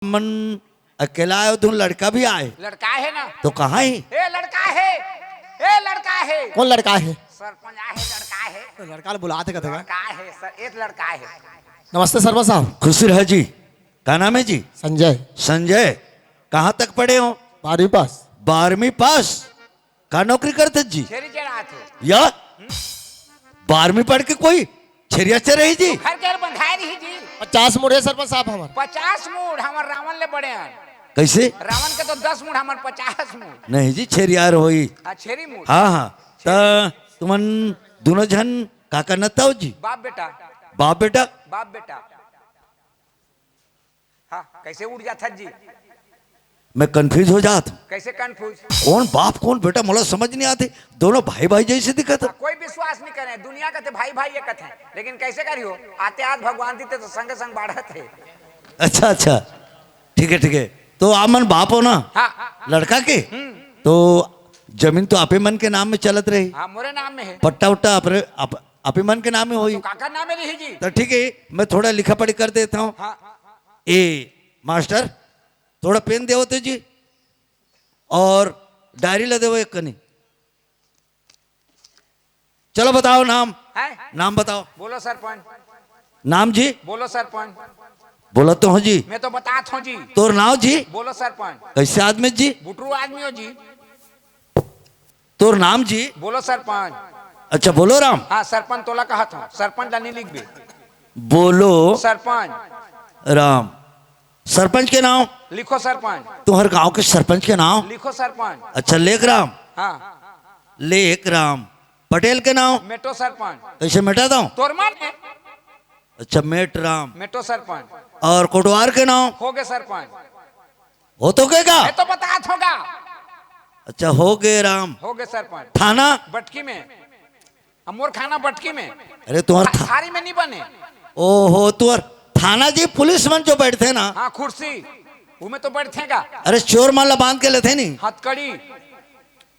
मन अकेला आयो तुम लड़का भी आए लड़का है ना तो कहाँ ही ए लड़का है ए लड़का है कौन लड़का है? सरपंच आहे लड़का है तो लड़का बुलाते कहते लड़का है सर एक लड़का है नमस्ते सरपंच साहब। खुशी रह जी। क्या नाम है जी? संजय। संजय। कहाँ तक पढ़े हो? 12वीं पास। 12वीं पास। क्या नौकरी करते जी? छेरी चढ़ा थे या 12वीं पढ़ के कोई छेरिया चढ़े जी? घर के बंधाई रही जी 50 मुड़ है सरपंच साहब हमारे। 50 मूड हमर रावण ले बड़े हैं कैसे? रावण के तो 10 मूड हमर 50 मूड नहीं जी छेरियार होई। छेरी मूड हाँ हाँ तो तुमन दोनों जन का करना था जी? बाप बेटा बाप बेटा। बाप बेटा हाँ कैसे उड़ जाता जी? मैं कंफ्यूज हो जाता हूँ। कैसे कंफ्यूज कौन बाप कौन बेटा मुझे समझ नहीं आते। दोनों भाई भाई जैसे दिखत। कोई विश्वास नहीं करे दुनिया कहते भाई भाई ये कहते हैं लेकिन कैसे करियो आते आज भगवान दीते तो संग संग बाढ़ थे। अच्छा अच्छा ठीक है तो आमन बाप हो ना हाँ लड़का के तो जमीन तो आपे मन के नाम में चलत रही। हाँ मोरे नाम में है पट्टा उट्टा आपे मन के नाम में होई तो काका नाम में रही जी तो ठीक है मैं थोड़ा लिखा पढ़ी कर देता हूँ। हाँ ए मास्टर थोड़ा पेन दे होते जी और डायरी ला दे एक कनी। चलो बताओ नाम है नाम बताओ। बोलो सरपंच नाम जी? बोलो सरपंच बोला तो हूँ जी। मैं तो बताता हूँ जी तोर नाव जी? बोलो सरपंच कैसे आदमी जी? बुटरू आदमी हो जी तोर नाम जी? बोलो सरपंच अच्छा बोलो राम। हाँ सरपंच तोला कहा था सरपंच नहीं लिख बे बोलो सरपंच राम। सरपंच के नाम? लिखो सरपंच तुम्हारे गांव के सरपंच के नाम? लिखो सरपंच अच्छा लेख राम। हाँ लेख राम। पटेल के नाम? मेटो सरपंच कैसे मिटाता हूँ? तोर मान है अच्छा मेट राम। मेटो सरपंच और कोटवार के नाम? हो गए सरपंच हो तो गएगा? मैं तो बतात होगा अच्छा हो गए राम। हो गए सरपंच थाना? बटकी में अमोर खाना बटकी में अरे तुम्हारा थारी में नहीं बने ओहो तुम्हार थाना जी पुलिस मन जो बैठते ना। हाँ कुर्सी वो में तो बैठेगा अरे चोर माला बांध के लेते नहीं। हथकड़ी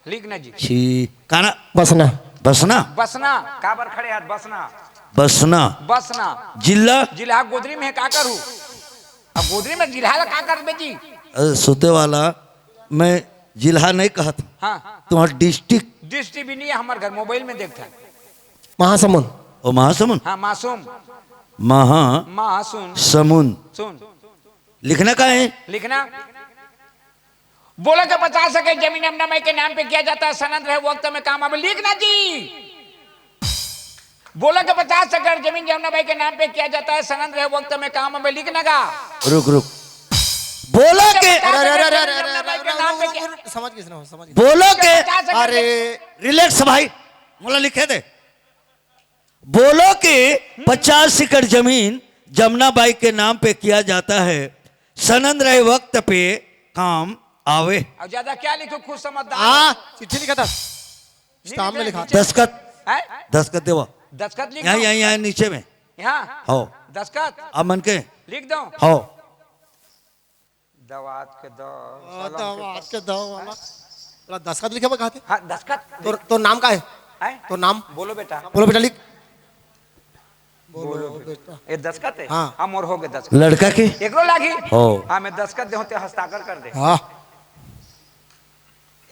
लिखना जी छी काना बसना। बसना। बसना काबर खड़े हाथ बसना बसना बसना जिला? जिला गोदरी में है का करूँ अब गोदरी में जिला का कर बेटी अरे सोते वाला मैं जिला नहीं कहता। हाँ तुम्हारा डिस्ट्रिक्ट? डिस्ट्री भी नहीं है हमारे घर मोबाइल में देखता है महासमुंद। ओ महासमुंद। हाँ मासूम महासमुंद सुन लिखना का है? लिखना बोलो के 50 के जमीन अपना माई के नाम पे किया जाता है सनद रहे वक्त में काम आवे लिखना जी। बोलो के 50 एकड़ जमीन जमुना भाई के नाम पे किया जाता है सनद रहे वक्त में काम में लिखना का। रुक बोलो के समझ गए समझ गए। बोलो के अरे रिलैक्स भाई मोला लिखे दे। बोलो के 50 एकड़ जमीन जमुना बाई के नाम पे किया जाता है सनद रहे वक्त पे काम आवे। अब ज्यादा क्या लिखो खुद समझदार। हाँ चिट्ठी लिखा था स्टाम्प में लिखा। दस्खत देवा दस्खत लिख यहाँ नीचे में यहाँ हो दस्खत अब मन के लिख दो हो दवात के दो दस्खत लिखे कहा थे। हाँ दस्खत तो नाम का है तो नाम बोलो बेटा बोलो बेटा लिख। बोलो बेटा ये दस्खत है। हाँ। हम और हो गए दस्खत लड़का के एकरो लागी हो। हाँ मैं दस्खत दे होते हस्ताक्षर कर दे। हाँ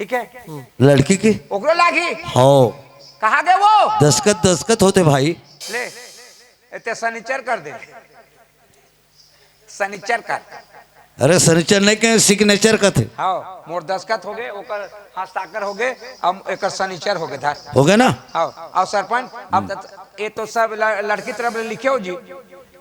ठीक है लड़की की ओकरो लागी हो। कहा गए वो दस्खत होते भाई। ले इतने सनीचर कर दे सनीचर कर। अरे सनीचर नहीं के सिग्नेचर का थे। हाँ मोर दस्खत हो गए ओकर हस्ताक्षर हो गए अब एक सनीचर हो गए धर हो गए ना। हाँ और सरपंच अब ये तो सब लड़की तरफ ले लिखे हो जी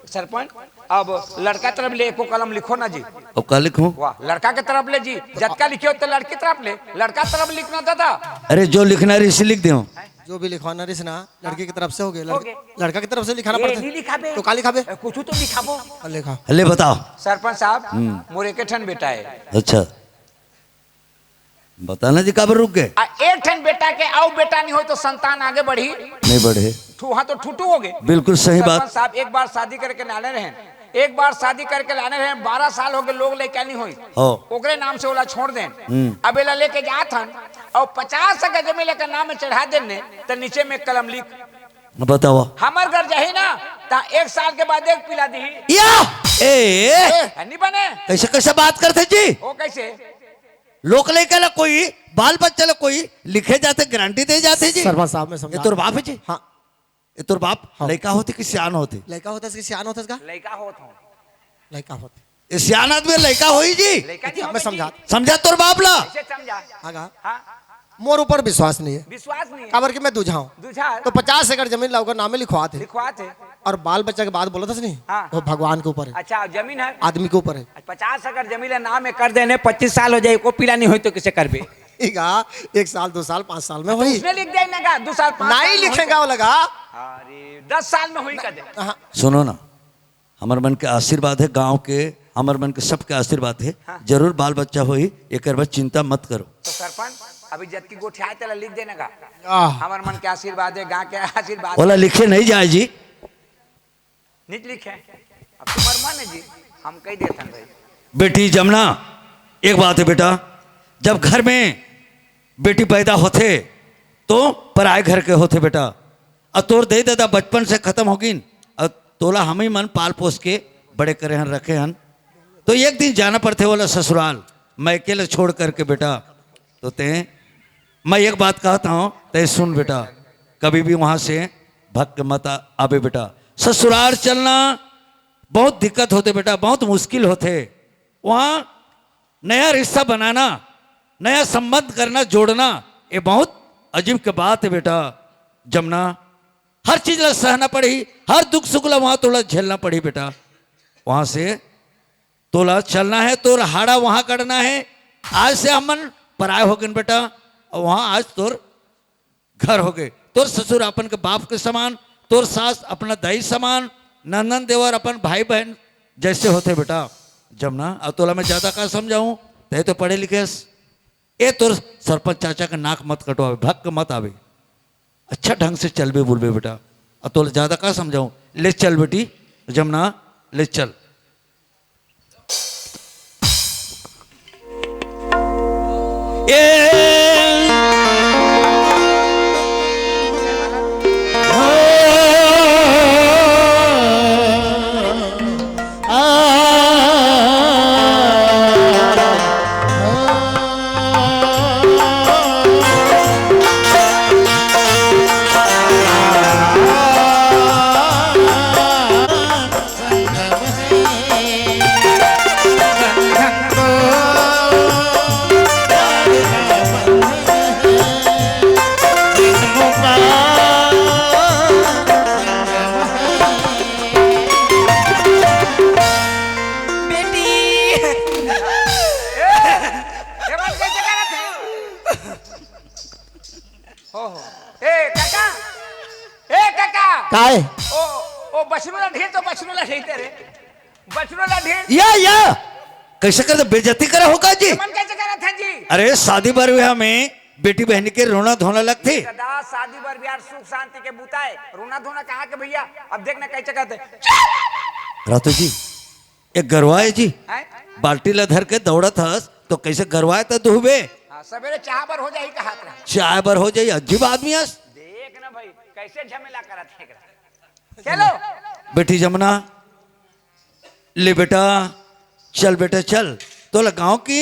सरपंच अब लड़का तरफ ले एको कलम लिखो ना जी। अब क्या लिखूं? वाह लड़का के तरफ ले जी जटका लिखे हो तो लड़की तरफ ले लड़का तरफ लिखना था। अरे जो लिखना है इसे लिख दो। जो भी लिखवाना रिसना लड़की की तरफ से हो गए गए। लड़का की तरफ से लिखाना ये पड़ता नहीं लिखा बे तो का लिखा बे कुछ तो लिखाबो लिखा। ले बताओ। सरपंच साहब मोरे के ठन बेटा है। अच्छा बताना जी कब रुक गए? एक ठन बेटा के आओ बेटा नहीं हो तो संतान आगे बढ़ी नहीं बढ़े। वहाँ तो ठुटू हो गए। बिल्कुल सही बात। सरपंच साहब एक बार शादी करके लाने रहे एक बार शादी करके लाने रहे 12 साल हो गए लोग लेके नहीं हुई हो ओकरे नाम से ओला छोड़ दें अब एला लेके जात हन और 50 के जमीन लेकर नाम में चढ़ा देने तो नीचे में कलम लिख बताओ हमार घर जाही ना ता 1 साल के बाद एक पिला दी या ए नहीं बने कैसे कैसे बात करते जी वो कैसे लोग लेके ला कोई बाल बच्चे ला कोई लिखे जाते गारंटी दे जाते जी सरपंच साहब में ये समझा तोर बाप है जी हाँ ये तोर बाप हाँ। लड़का होती कि सियान होती लड़का होता है इसकी सियान होता है इसका लड़का होत हूं लड़का होता ये सियान आदमी लड़का होई जी लड़का जी है मैं समझा समझा तोर बाप ला कैसे समझा आगा हाँ मोर ऊपर विश्वास नहीं है विश्वास नहीं है काबर कि मैं दूझा हूँ दूसरा तो 50 एकड़ जमीन लाओगे नामे लिखवा थे लिखवा थे और बाल बच्चा के बाद बोला था नहीं हाँ। वो भगवान के ऊपर है अच्छा जमीन है आदमी के ऊपर है 50 अगर जमीन है नाम में कर देने 25 साल हो जाए को पीला नहीं हो तो किसे करबे ठीक है 1 साल 2 साल 5 साल में हुई उसमें लिख देने का 2 साल 5 नहीं लिखेगा वो लगा अरे 10 साल में हुई कर दे हाँ, सुनो ना हमार मन के आशीर्वाद है गांव के हमार मन के सबके आशीर्वाद है हाँ। जरूर बाल बच्चा होई एक बार चिंता मत करो तो सरपंच अभी जब की गोठिया तेला लिख देने का आह, हमार मन के आशीर्वाद है गांव के आशीर्वाद बोला लिखे नहीं जाए जी नहीं लिखे अब तुम्हार मन है जी हम कह देते हैं भाई बेटी जमुना एक बात है बेटा जब घर में बेटी पैदा होते तो पराए घर के होते बेटा और तोर दे दादा बचपन से खत्म होगिन और तोला हम ही मन पाल पोस के बड़े करे हन रखे हन तो एक दिन जाना पड़ते बोला ससुराल मैं अकेले छोड़ करके बेटा तो ते मैं एक बात कहता हूँ ते सुन बेटा कभी भी वहाँ से भग के मत आवे बेटा ससुराल चलना बहुत दिक्कत होते बेटा बहुत मुश्किल होते वहाँ नया रिश्ता बनाना नया संबंध करना जोड़ना ये बहुत अजीब की बात है बेटा जमुना हर चीज ला सहना पड़ी हर दुख सुख ला वहाँ तोला झेलना पड़ी बेटा वहाँ से तोला चलना है तोर हाड़ा वहाँ करना है आज से हमन पराए हो गए बेटा और वहाँ आज तोर घर हो गए तोर ससुर अपन के बाप के समान तोर सास अपना दाई समान नंदन देवर अपन भाई बहन जैसे होते बेटा जमुना अब तोला मैं ज्यादा का समझाऊं ते तो पढ़े लिखे ए तोर सरपंच चाचा का नाक मत कटवावे भग के मत आवे अच्छा ढंग से चलबे बोलबे बेटा अब तोला ज्यादा का समझाऊं ले चल बेटी जमुना ले चल ये मन कैसे करत है हो ए काका ए काका काय ओ बछरू ला ढेर तो बछरू ला ढेर रे बछरू ला ढेर या कैसे कर बेइज्जती करे होगा जी मन कैसे करत है जी अरे शादी पर हुआ में बेटी बहन के रोना धोना लगती सदा शादी बर बिहार सुख शांति के बुताए रोना धोना कहा के भैया अब देखना कैसे कहते हैं रातू जी एक गरवाए जी हैं? बाल्टी ला धर के दौड़त हस तो कैसे गरवाए तो दुहबे हाँ, सवेरे चाह पर हो जाई कहा रहा चाय बर हो जाई अजीब आदमी हस देख ना भाई कैसे झमेला करत है एकरा। चलो बेटी जमुना ले बेटा चल बेटा चल तो गांव की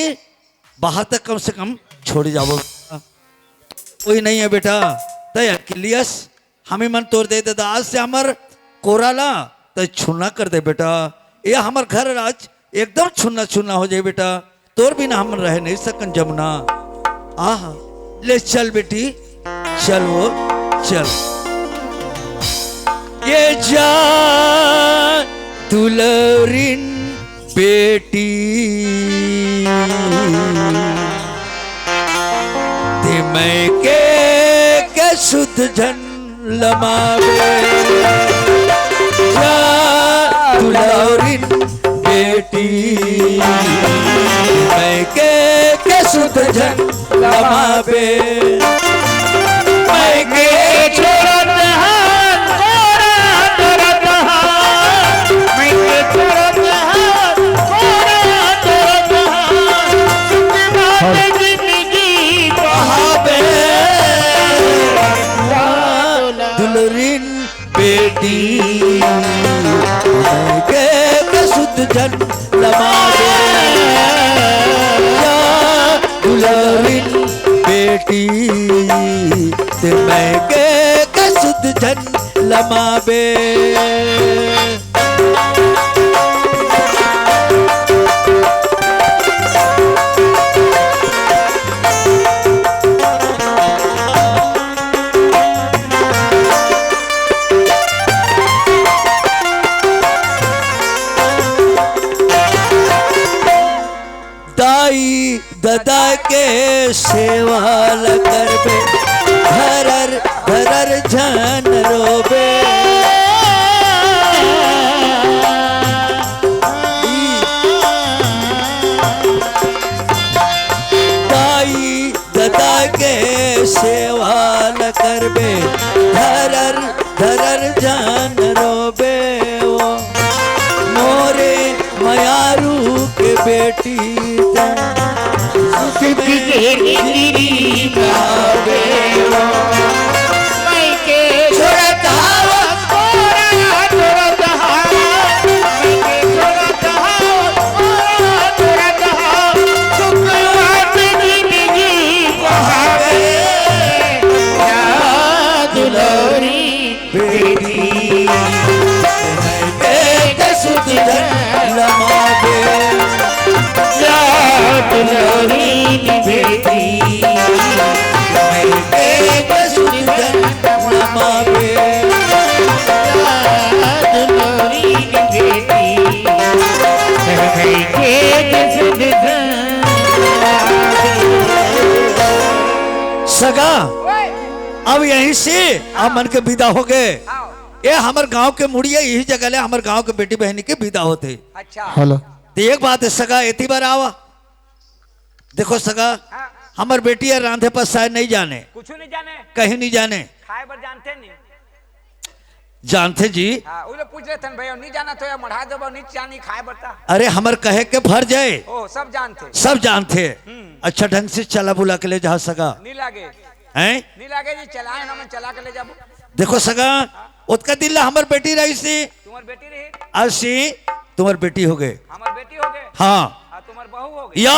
बाहर तक कम से कम छोड़ जाओ कोई नहीं है बेटा तय अकेलियस हमें मन तोड़ दे दादा आज से हमार कोराला तय छुना कर दे बेटा ये हमार घर आज एकदम छुना छुना हो जाए बेटा तोर बिना हम रह नहीं सकन जमुना आह ले चल बेटी चल वो चल ये जा दुलरिन बेटी ते मैं के शुद्ध जन लमावे जा दुलरिन बेटी मैं के शुद्ध जन लमावे मैं के छोड़त हाथ छोड़त हाथ मैं के छोड़त हाथ छोड़त हाथ जिंदगी बहावे दुलरिन बेटी ते मैं के सुध जन लमाबे। दाई ददा के सेवा ल करबे धरर धरर झन रोबे। दाई ददा के सेवा ल करबे धरर धरर झन रोबे। वो मोरे मयारू के बेटी सगा अब यहीं से आप मन के विदा हो गए। ये हमार गांव के मुड़िया यही जगह ले हमार गांव के बेटी बहनी के विदा होते। अच्छा हेलो तो एक बात है सगा इतनी बार आवा देखो सगा हमार बेटी है रांधे पर शायद नहीं जाने कुछ नहीं जाने कहीं नहीं जाने खाए पर जानते नहीं। जानते जी। हाँ वो लोग पूछ रहे थे भैया नहीं जाना तो या मढ़ा दबो नहीं जानी खाए बता। अरे हमार कहे के भर जाए ओ सब जानते सब जानते। अच्छा ढंग से चला बुला के ले जा सगा नहीं लागे हैं नहीं लागे जी चलाए ना मैं चला के ले जाबो। देखो सगा उसका दिल हमार बेटी रही सी तुम्हार बेटी रही असी तुम्हार बेटी हो गए। हमार बेटी हो गए हाँ तुम्हार बहू हो गई या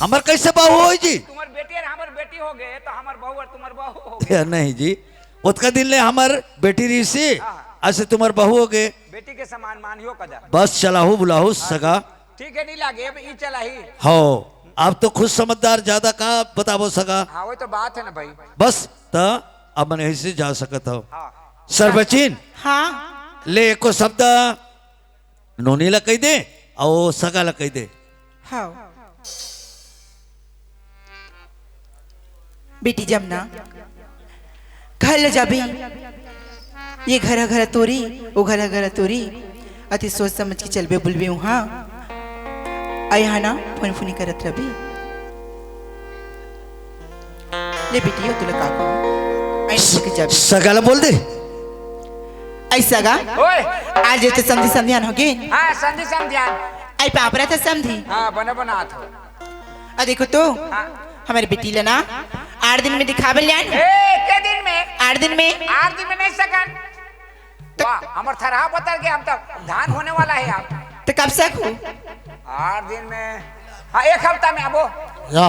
हमार कैसे बहू हो जी। तुम्हार बेटी और हमार बेटी हो गए तो हमार बहू और तुम्हार बहू हो गए। नहीं जी उसका दिल ने हमार बेटी रही सी ऐसे तुम्हार बहू हो गए। बेटी के समान मानियो कदा बस चलाहू बुलाहू सगा ठीक है नहीं लागे अब ई चला ही। हो आप तो खुद समझदार ज्यादा का बताबो सगा। हाँ वो तो बात है ना भाई। बस तो अब मैं यहीं से जा सकता हूँ। हाँ सर्वचीन हाँ ले एको शब्द नोनी ला कही दे और सगा ला कही दे। हाँ बेटी जमुना घर ले जाबी ये घर घर तोरी वो घर घर तोरी अति सोच समझ के चलबे बुलबे वहाँ आई हा ना फोन फोनी करत रबी ले बेटी हो तुला काको आई के जाबी सगा ला बोल दे ऐसा गा ओए आज जेते संधि संध्यान हो गए हाँ संधि समझान आई पापरा था समझी हाँ बना बना था आ देखो तो हाँ हमारी बेटी लेना 8 दिन में दिखावे लियान के दिन में 8 दिन में 8 दिन में नहीं सकन वाह हमार थरहा बता के हम तक धान होने वाला है आप तो कब से हो 8 दिन में हाँ 1 हफ्ता में आबो या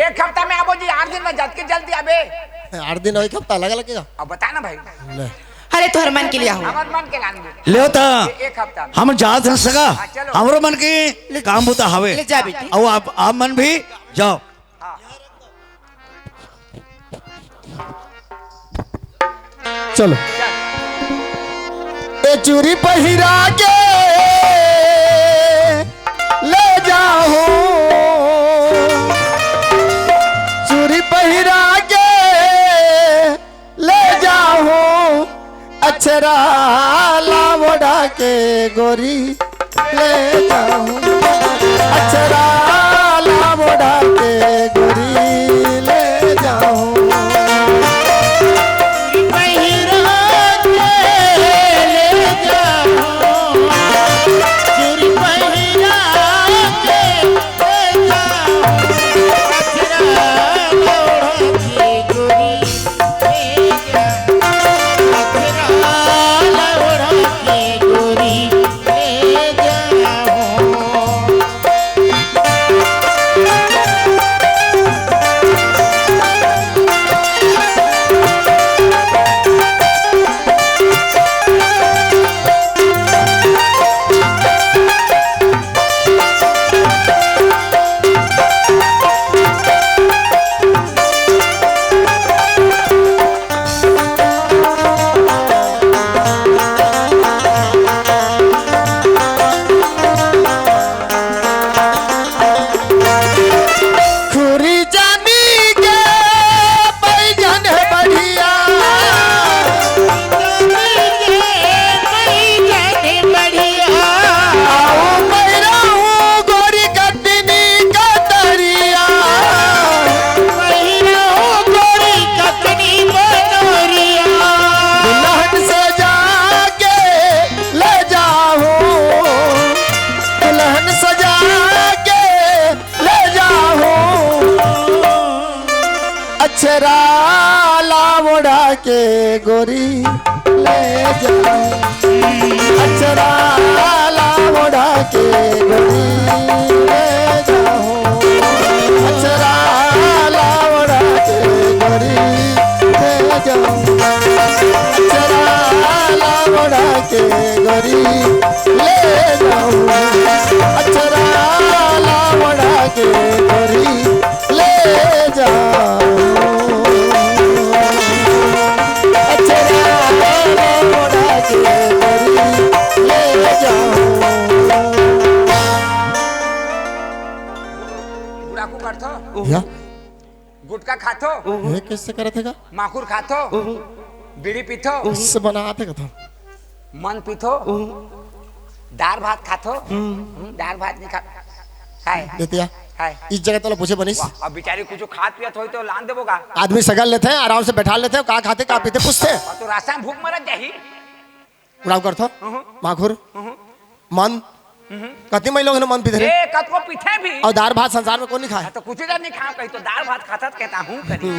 1 हफ्ता में आबो जी 8 दिन में जल्द के जल्दी आबे 8 दिन और 1 हफ्ता अलग लगेगा। अब बता ना भाई ले अरे तोहर मन के लिए हो हमार मन के लान ले होता 1 हफ्ता में हम जात हैं सगा हाँ, चलो। हमरो मन की काम होता हवे ले जा बेटी और आप मन भी जाओ। चलो ए चूरी पहिरा के ले जाओ चूरी पहिरा के ले जाओ अक्षरा लावड़ा के गोरी ले जाओ अक्षरा लावड़ा के गोरी ले जाओ के गोरी ले जाओ अचरा लावड़ा के गोरी ले जाओ अचरा लावड़ा के गोरी ले जाओ अचरा लावड़ा के गोरी ले जाओ अचरा लावड़ा के गोरी ले जाओ गुड़ाकू करथो या गुटखा खाथो ये कैसे करे थे का माखुर खाथो बीड़ी पीथो इससे बनाते का था मन पीथो दाल भात खाथो दाल भात नहीं खा हाय देतिया हाय इस जगह तो पूछे बनिस वाह, अब बेचारी कुछ खात पियत होई तो लान देबो का आदमी सगल लेते हैं आराम से बैठा लेते हैं का खाते का पीते पूछते हैं और तो रास्ता में भूख मरत जाही उड़ाव करथो माखुर मन कति मई लोग ने मन पीते ए कतको पीथे भी और दाल भात संसार में कौन नहीं खाए तो कुछ इधर नहीं खा कहीं तो दाल भात खाता कहता हूं करी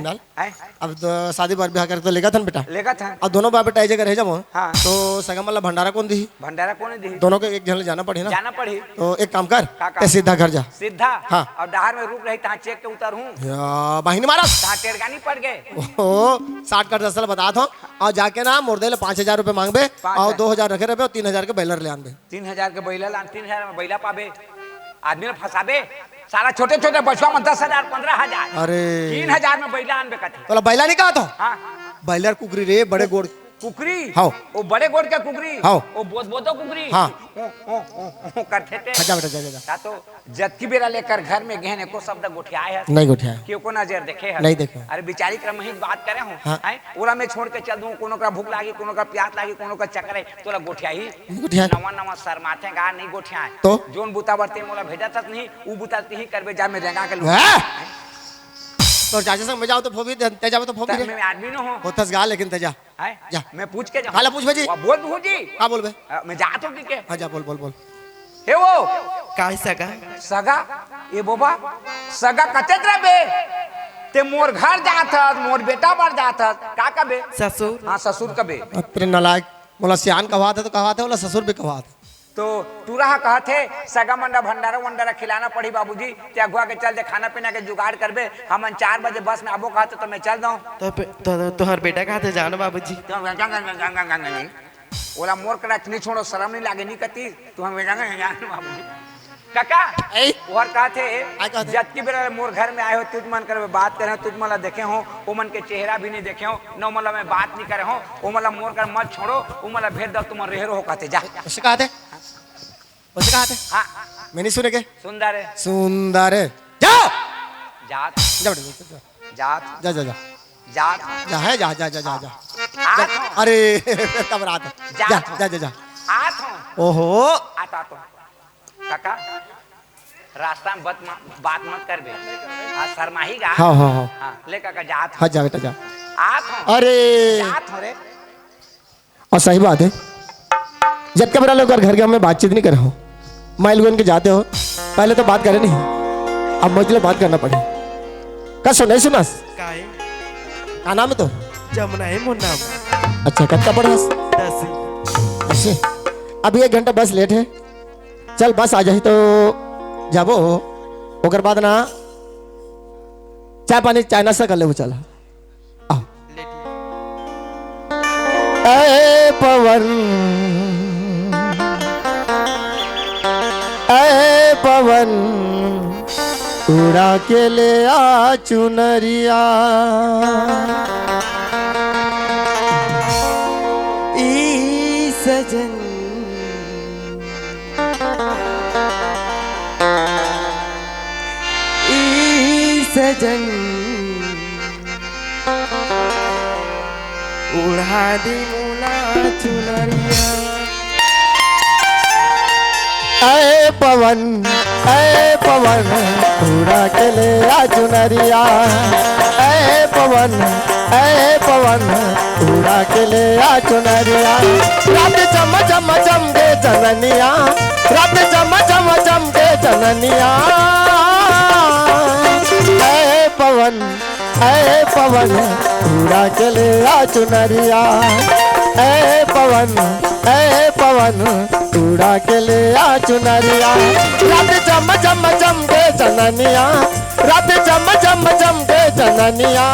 नाल हाय अब तो शादी बार ब्याह कर तो लेगा था ना बेटा लेगा था अब दोनों बाप बेटा एक जगह रह जाओ हाँ। तो सगम वाला भंडारा कौन दी भंडारा कौन दी दोनों को एक जन जाना पड़े ना जाना पड़ी तो एक काम कर का काम? ते सीधा घर जा सीधा हाँ। और डहार में रुक रही तहाँ चेक के उतर हूँ या बहिनी महाराज तहाँ टेरगानी पड़ गए ओ 60 का दसल बता दो और जाके ना मुर्दे ले 5,000 रुपए मांगबे और 2,000 रखे रहे और 3,000 के बैलर ले आनबे 3,000 के बैला लान 3,000 में बैला पाबे आदमी ने फंसाबे सारा छोटे छोटे बचवा में 10,000 15,000 अरे 3,000 में बैला आनबे कथी तो बैला नहीं कहा तो हाँ बैलर कुकरी रे बड़े गोड़ कुकरी हाँ। वो बड़े गोड़ के कुकरी हाँ। वो बोध बोधो कुकरी हाँ। करते थे जा बेटा जा ता तो जत्की बेरा लेकर घर में गहने को शब्द गोठियाए है नहीं गोठिया क्यों को नजर देखे है नहीं देखे। अरे बेचारी क्रम ही बात करे हूं हाँ। हैं ओरा में छोड़ के चल दूं कोनो का भूख लागी कोनो का प्यास लागी कोनो का चक्कर है तोला गोठिया ही गोठिया। नवा नवा शर्माते गा नहीं गोठिया तो? जोन बुता बरते मोला भेजा तक नहीं ऊ बुता ही करबे जा में रेंगा के लोग हैं? तो चाचा संग में जाओ तो फोबी तेजा में तो फोबी रे मैं आदमी न हो होतस गा लेकिन तेजा हैं जा। मैं पूछ के जा हाला पूछ भेजी बोल बहू जी का बोलबे मैं जात हूं के हां जा बोल बोल बोल हे वो काय सगा सगा ए बोबा सगा कते बे ते मोर घर जात मोर बेटा बार जात का कबे ससुर हां ससुर कबे अत्र नलायक बोला सियान कहा था तो कहा था बोला ससुर भी कहा था तो टूरा कहा थे सगा मंडा भंडारा वंडारा खिलाना पड़ी बाबूजी ते अगुआ के चल दे खाना पीना के जुगाड़ करबे हम 4 बजे बस में आबो कहते तो मैं चल दूं तोहर बेटा कहा थे जानो बाबूजी ओला मोर करा इतनी छोड़ो शर्म नहीं लागे नहीं कती तू हम बाबूजी काका ए और कहा थे आई कहते? जत की बेरा मोर घर में आए हो तुझ मन कर बात करे तुझ मला देखे हो ओ मन के चेहरा भी नहीं देखे हो न मला मैं बात नहीं करे हो ओ मला मोर कर मत छोड़ो ओ मला भेज दो तुम रेहरो हो कहते जा उसे कहा थे हाँ मैंने सुने के सुंदर है सुंदर है जाओ जात जा बेटा जात जा जा जा जात जा है जा जा जा जा जा आत हो अरे कब रात है जा जा जा जा आत हो ओहो आता तो काका रास्ता में बात मत करबे आ शर्माही गा हाँ हाँ हाँ हाँ ले काका जात हो हाँ जा बेटा जा आत हो अरे जात हो रे और सही बात है जब के बड़ा लोग घर के हमें बातचीत नहीं करे हो माइल गुन के जाते हो पहले तो बात करे नहीं अब मुझे बात करना पड़े का सुना सुना काय का नाम है तो जमुना है मोर नाम अच्छा कब का पड़ा 10 ऐसे अभी 1 घंटा बस लेट है चल बस आ जाही तो जाबो ओकर बाद ना चाय पानी चाय नाश्ता कर ले वो चला आओ ए पवन ए पवन उड़ा के ले आ चुनरिया ई सजन सजन उड़ा दी मुला चुनरिया ऐ पवन उड़ा के ले आ चुनरिया ऐ पवन उड़ा के ले आ चुनरिया रात चम चम चम के चननिया रात चम चम चम के चननिया ऐ पवन उड़ा के ले आ चुनरिया ऐ पवन उड़ा के ले आ चुनरिया रात जम जम जम के जननिया रात जम जम जम के जननिया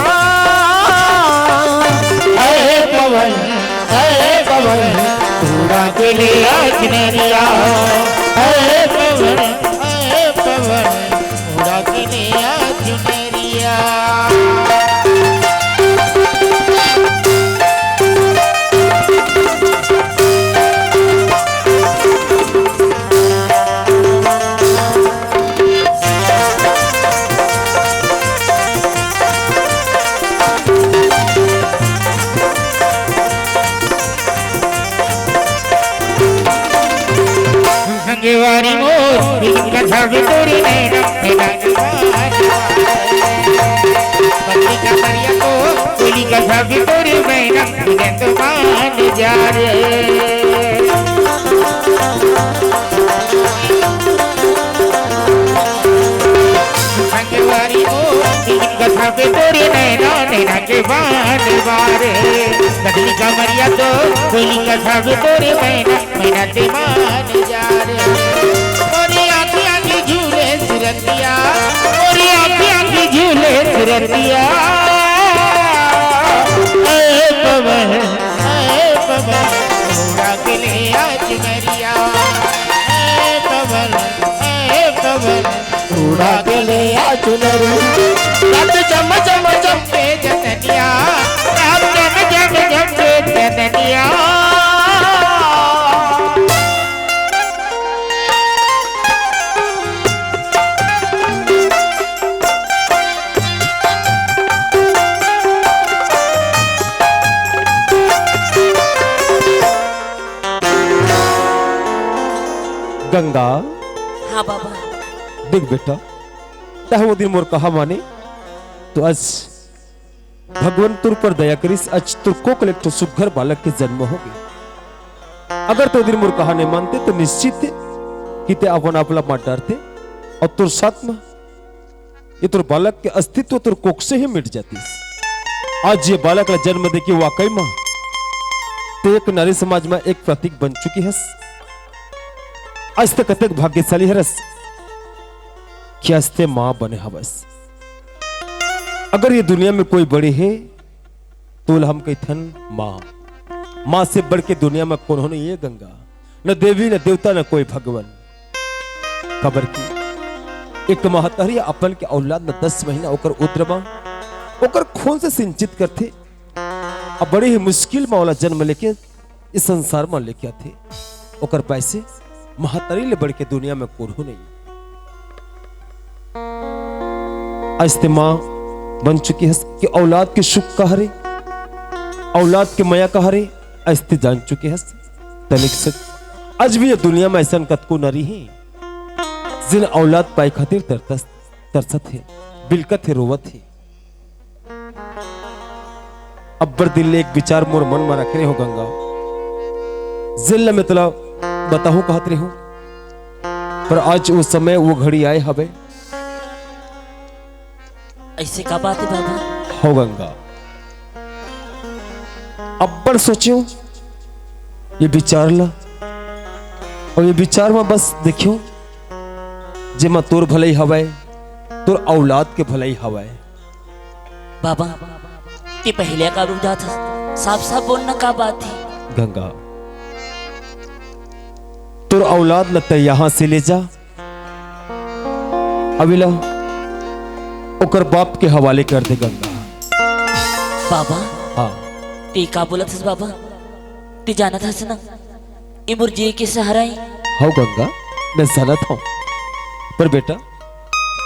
ऐ पवन उड़ा के ले आ चुनरिया ऐ पवन उड़ा के ले आ चुनरिया संगवारी मोर कथा बितोरी नैना पत्नी का करिया को कोली कथा बितोरी नैना बिगंत मान जा रे संगवारी मोर कथा बितोरी नैना नैना के बाण बारे पत्नी का मरिया तो कोली कथा बितोरी नैना नैना के मान जा रे मोरी आँखियाँ की झूले सुरतिया मोरी आँखियाँ की झूले सुरतिया ऐ पवन उड़ा के ले आ चुनरिया ऐ पवन उड़ा के ले आ चुनरिया रात जम जम जम पे जननिया रात जम जम जम पे जननिया गंगा हाँ बाबा। देख बेटा तह वो दिन मोर कहा माने तो आज भगवान तुर पर दया करिस आज तुर को कलेक्टर सुघर बालक के जन्म हो गए अगर तो दिन मोर कहा नहीं मानते तो निश्चित थे कि ते अपन आपला मार डारते और तुर साथ में ये तुर बालक के अस्तित्व तुर कोख से ही मिट जाती आज ये बालक का जन्म दे के वाकई मां तो एक नारी समाज में एक प्रतीक बन चुकी है आज तक कतक भाग्यशाली है रस कि अस्ते मां बने हवस अगर ये दुनिया में कोई बड़ी है तो हम कहथन मां से बढ़ के दुनिया में कौन होने ये गंगा न देवी न देवता न कोई भगवान खबर की एक महतरी अपन के औलाद न 10 महीना ओकर उद्रमा ओकर खून से सिंचित करते अब बड़ी ही मुश्किल में वाला जन्म लेके इस संसार में लेके आते ओकर पैसे महतरी ले बढ़ के दुनिया में कौन हो नहीं आज मां बन चुकी है कि औलाद के सुख का हरे औलाद के माया का हरे अस्ति जान चुके हैं तनिक से आज भी ये दुनिया में ऐसा कतको नरी है जिन औलाद पाए खातिर तरसत है बिलकत है रोवत है अब्बर दिल एक विचार मोर मन में रख रहे हो गंगा जिल में तला बताहू कहत रहे हो पर आज वो समय वो घड़ी आए हवे ऐसे का बात है बाबा? हो गंगा अब्बर सोचो ये विचार ला और ये विचार में बस देखियो जे मैं तोर भलाई हवाए तोर औलाद के भलाई हवाए बाबा ते पहले का रूप था साफ साफ बोलना का बात थी गंगा तोर औलाद लगता यहां से ले जा अविला ओकर बाप के हवाले कर दे गंगा बाबा हाँ ते का बोला था बाबा ते जाना था ना इमुर जी के सहारा ही हो गंगा मैं जानत हूं पर बेटा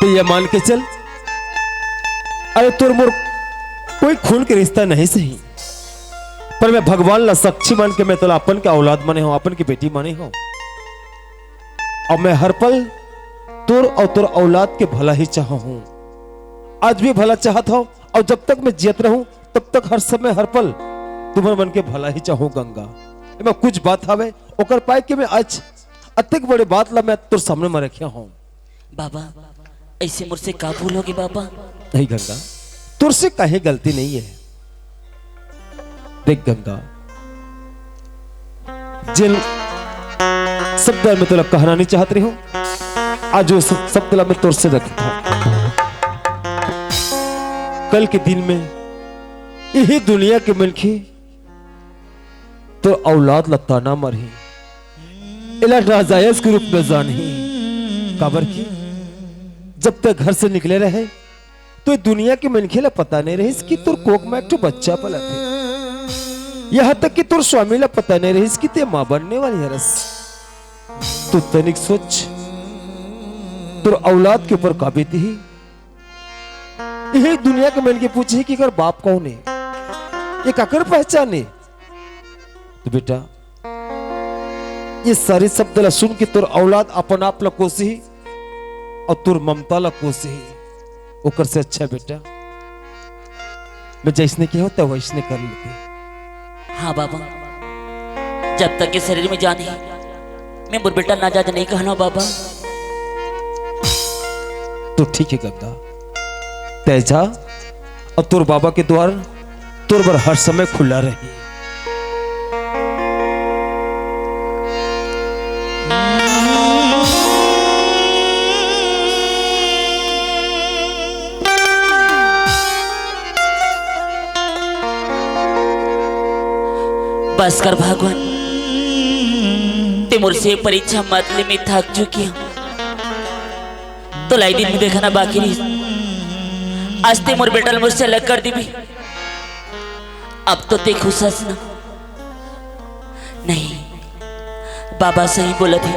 तू ये मान के चल अरे तोर मोर कोई खून के रिश्ता नहीं सही पर मैं भगवान ला साक्षी मान के मैं तो अपन के औलाद माने हूं अपन की बेटी माने हूं और मैं हर पल तोर और तोर औलाद के भला ही चाहा हूं आज भी भला चाहता हूं और जब तक मैं जियत रहूं तब तक हर समय हर पल तुम्हारे मन के भला ही चाहूं गंगा मैं कुछ बात हवे ओकर पाए के मैं आज अतिक बड़े बात ला मैं तोर सामने में रखिया हूं बाबा ऐसे मुझसे का भूल होगी बाबा नहीं गंगा तुझसे कहीं गलती नहीं है। देख गंगा, जिन शब्द में तुला कहना नहीं चाहत रही हूं, आज वो शब्द मैं तुझसे रखता हूं। कल के दिन में यही दुनिया के मिलखी तो औलाद लता ना मरही, इला नाजायज के रूप में जानी काबर की जब तक घर से निकले रहे तो दुनिया के मनखेला पता नहीं रही कि तुर कोक में एक बच्चा पला थे, यहां तक कि तुर स्वामी ला पता नहीं रही कि ते मां बनने वाली है। रस तू तनिक सोच, तुर औलाद के ऊपर काबित ही यही दुनिया के मन के पूछे कि अगर बाप कौन है, ये काकर पहचाने। तो बेटा ये सारी शब्द ला सुन के तुर औलाद अपन आप ला कोसी और तुर ममता ला कोसी ओकर से अच्छा बेटा मैं जैसने क्या होता वैसने कर लेते। हाँ बाबा, जब तक के शरीर में जान है मैं बुर बेटा नाजायज नहीं कहना बाबा। तो ठीक है गंगा, तेजा और तुर बाबा के द्वार तुर पर हर समय खुला रही। बस कर भगवान, तिमुर से परीक्षा मतले में थक चुकी हूँ, तो लाई दिन में देखना बाकी नहीं। आज तिमुर बेटल मुझसे अलग कर दी भी, अब तो ते खुश हंसना नहीं। बाबा सही बोला थे,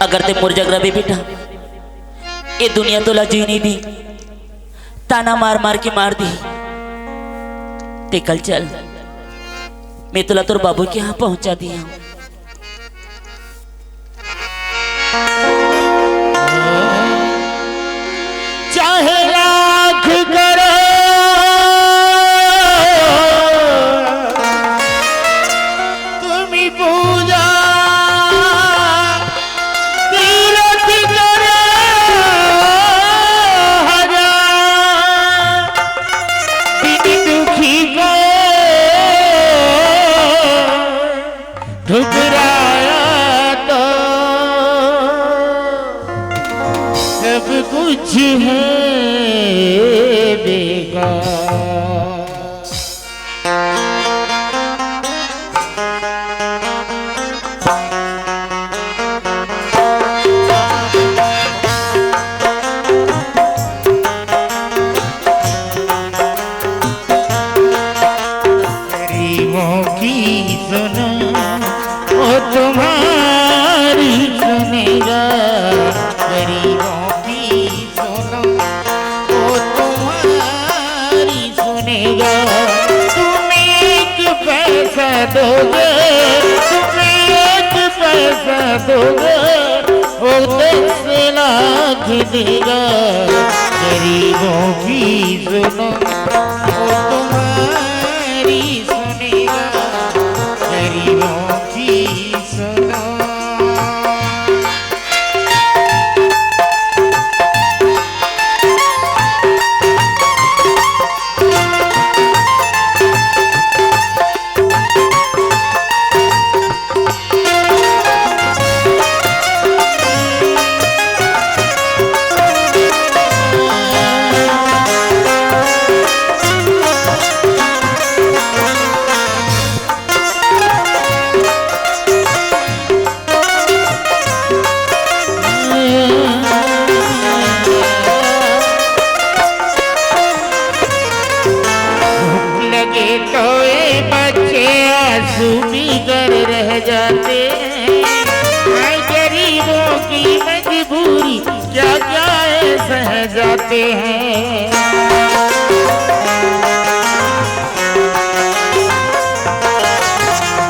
अगर ते मुर जगरा भी बेटा ये दुनिया तो लजी नहीं दी, ताना मार मार के मार दी। ते कल चल, मैं तुला तोर बाबू के यहाँ पहुंचा दिया हूं। चाहे लाख करो तुम्ही पूजा, तीरथ करो हजार, बिन दुखी को ठुकराया तो सब कुछ है बेकार। गरीबों की सुनो वो तुम्हारी सुनेगा, गरीबों की सुनो वो तुम्हारी सुनेगा। तुम एक पैसा दोगे, तुम एक पैसा दोगे, वो 10 लाख देगा। गरीबों की सुनो वो तुम्हारी सुनेगा, गरीबों की सुनो। लगे तो ये बच्चे आंसू पीकर रह जाते हैं, गरीबों की मजबूरी क्या क्या सह जाते हैं।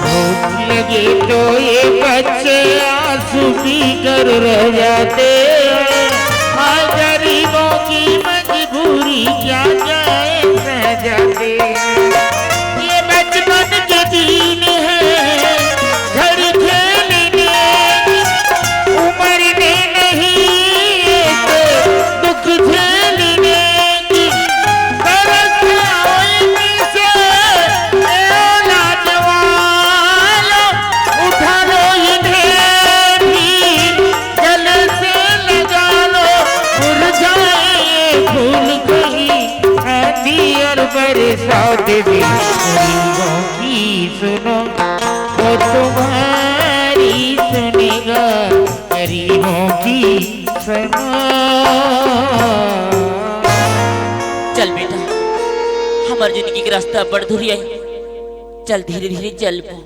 भूख लगे तो ये बच्चे आंसू पीकर रह जाते हैं, गरीबों की मजबूरी क्या क्या सह जाते हैं। ये बचपन के दिन है, घर खेलने की उम्र ने नहीं, तो दुख झेलने की की समा। चल बेटा, हमार जिंदगी के रास्ता बड़ दूरी है, चल धीरे धीरे चल पो।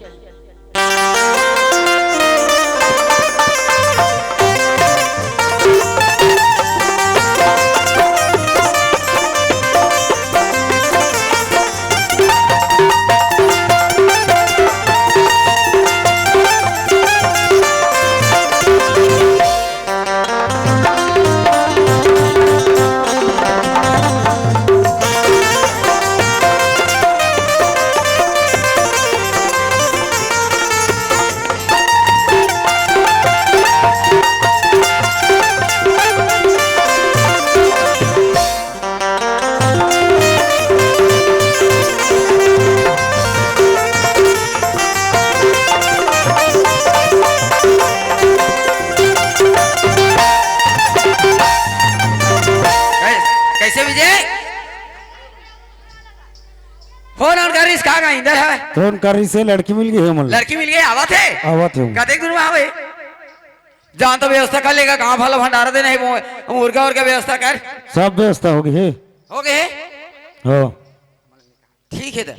कैसे विजय फोन और गाड़ी कहाँ गई इधर है फोन करी से लड़की मिल गई है मन लड़की मिल गई आवा थे आवत हूँ कते दूर में आवे जान तो व्यवस्था कर लेगा कहाँ फल भंडारा देना है मुर्गा और का व्यवस्था कर सब व्यवस्था हो गई है हो गए हो ठीक है तो